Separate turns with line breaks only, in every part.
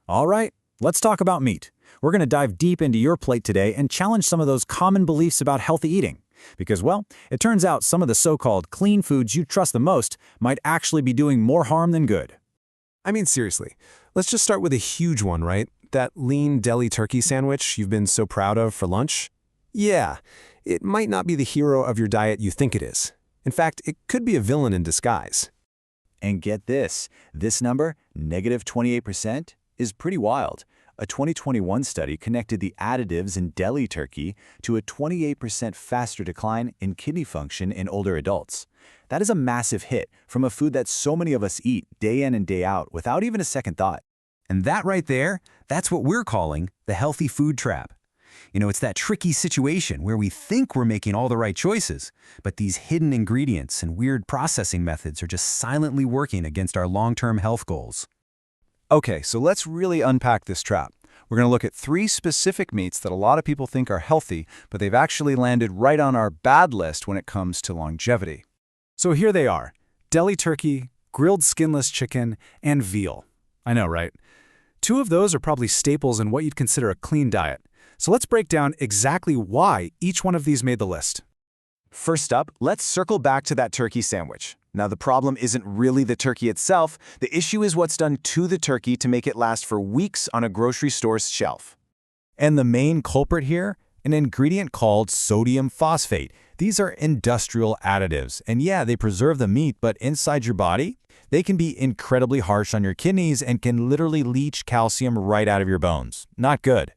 All right, let's talk about meat. We're going to dive deep into your plate today and challenge some of those common beliefs about healthy eating. Because, well, it turns out some of the so-called clean foods you trust the most might actually be doing more harm than good.
I mean, seriously, let's just start with a huge one, right? That lean deli turkey sandwich you've been so proud of for lunch? Yeah, it might not be the hero of your diet you think it is. In fact, it could be a villain in disguise.
And get this number, negative 28%, is pretty wild. A 2021 study connected the additives in deli turkey to a 28% faster decline in kidney function in older adults. That is a massive hit from a food that so many of us eat day in and day out without even a second thought.
And that right there, that's what we're calling the healthy food trap. It's that tricky situation where we think we're making all the right choices, but these hidden ingredients and weird processing methods are just silently working against our long-term health goals.
Okay, so let's really unpack this trap. We're going to look at 3 specific meats that a lot of people think are healthy, but they've actually landed right on our bad list when it comes to longevity. So here they are: deli turkey, grilled skinless chicken, and veal. I know, right? 2 of those are probably staples in what you'd consider a clean diet. So let's break down exactly why each one of these made the list.
First up, let's circle back to that turkey sandwich. Now, the problem isn't really the turkey itself. The issue is what's done to the turkey to make it last for weeks on a grocery store's shelf.
And the main culprit here? An ingredient called sodium phosphate. These are industrial additives. And yeah, they preserve the meat, but inside your body, they can be incredibly harsh on your kidneys and can literally leach calcium right out of your bones. Not good.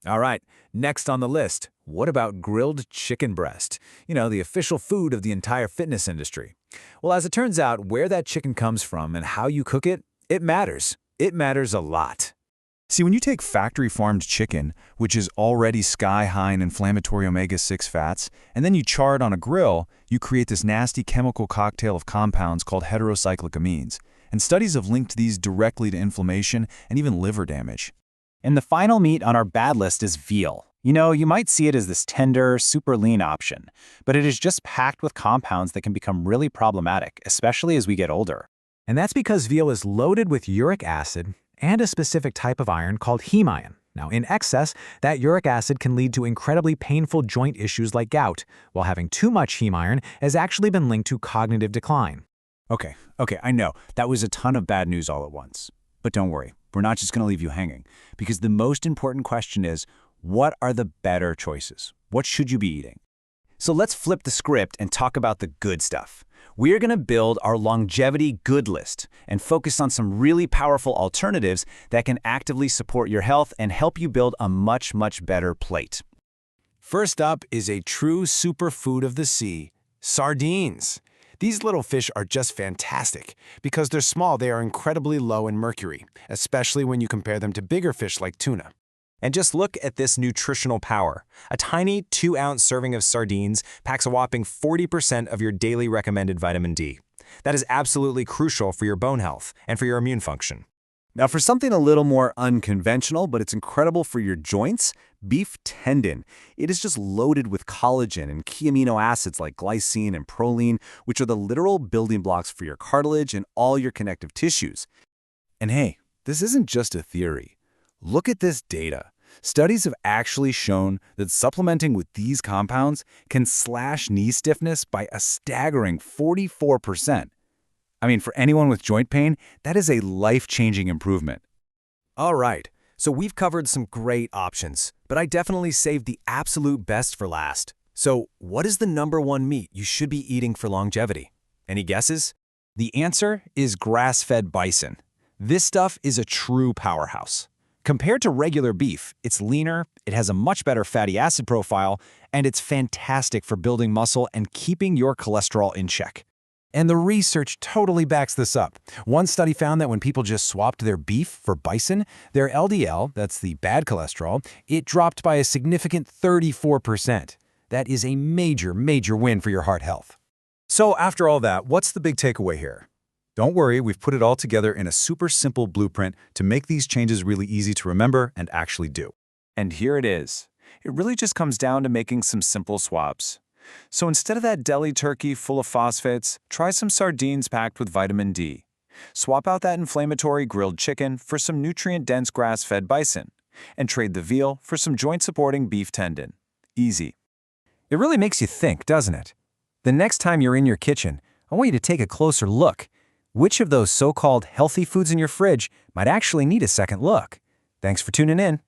All right, next on the list, what about grilled chicken breast? The official food of the entire fitness industry. Well, as it turns out, where that chicken comes from and how you cook it, it matters. It matters a lot.
See, when you take factory-farmed chicken, which is already sky-high in inflammatory omega-6 fats, and then you char it on a grill, you create this nasty chemical cocktail of compounds called heterocyclic amines. And studies have linked these directly to inflammation and even liver damage.
And the final meat on our bad list is veal. You might see it as this tender, super lean option, but it is just packed with compounds that can become really problematic, especially as we get older.
And that's because veal is loaded with uric acid and a specific type of iron called heme iron. Now, in excess, that uric acid can lead to incredibly painful joint issues like gout, while having too much heme iron has actually been linked to cognitive decline.
Okay, I know, that was a ton of bad news all at once. But don't worry, we're not just going to leave you hanging, because the most important question is, what are the better choices? What should you be eating? So let's flip the script and talk about the good stuff. We're going to build our longevity good list and focus on some really powerful alternatives that can actively support your health and help you build a much, much better plate.
First up is a true superfood of the sea, sardines. These little fish are just fantastic. Because they're small, they are incredibly low in mercury, especially when you compare them to bigger fish like tuna.
And just look at this nutritional power. A tiny 2-ounce serving of sardines packs a whopping 40% of your daily recommended vitamin D. That is absolutely crucial for your bone health and for your immune function.
Now, for something a little more unconventional, but it's incredible for your joints, beef tendon. It is just loaded with collagen and key amino acids like glycine and proline, which are the literal building blocks for your cartilage and all your connective tissues. And hey, this isn't just a theory. Look at this data. Studies have actually shown that supplementing with these compounds can slash knee stiffness by a staggering 44%. I mean, for anyone with joint pain, that is a life-changing improvement.
All right, so we've covered some great options, but I definitely saved the absolute best for last. So what is the #1 meat you should be eating for longevity? Any guesses? The answer is grass-fed bison. This stuff is a true powerhouse. Compared to regular beef, it's leaner, it has a much better fatty acid profile, and it's fantastic for building muscle and keeping your cholesterol in check.
And the research totally backs this up. One study found that when people just swapped their beef for bison, their LDL, that's the bad cholesterol, it dropped by a significant 34%. That is a major, major win for your heart health.
So after all that, what's the big takeaway here? Don't worry, we've put it all together in a super simple blueprint to make these changes really easy to remember and actually do.
And here it is. It really just comes down to making some simple swaps. So instead of that deli turkey full of phosphates, try some sardines packed with vitamin D. Swap out that inflammatory grilled chicken for some nutrient-dense grass-fed bison, and trade the veal for some joint-supporting beef tendon. Easy.
It really makes you think, doesn't it? The next time you're in your kitchen, I want you to take a closer look. Which of those so-called healthy foods in your fridge might actually need a second look? Thanks for tuning in.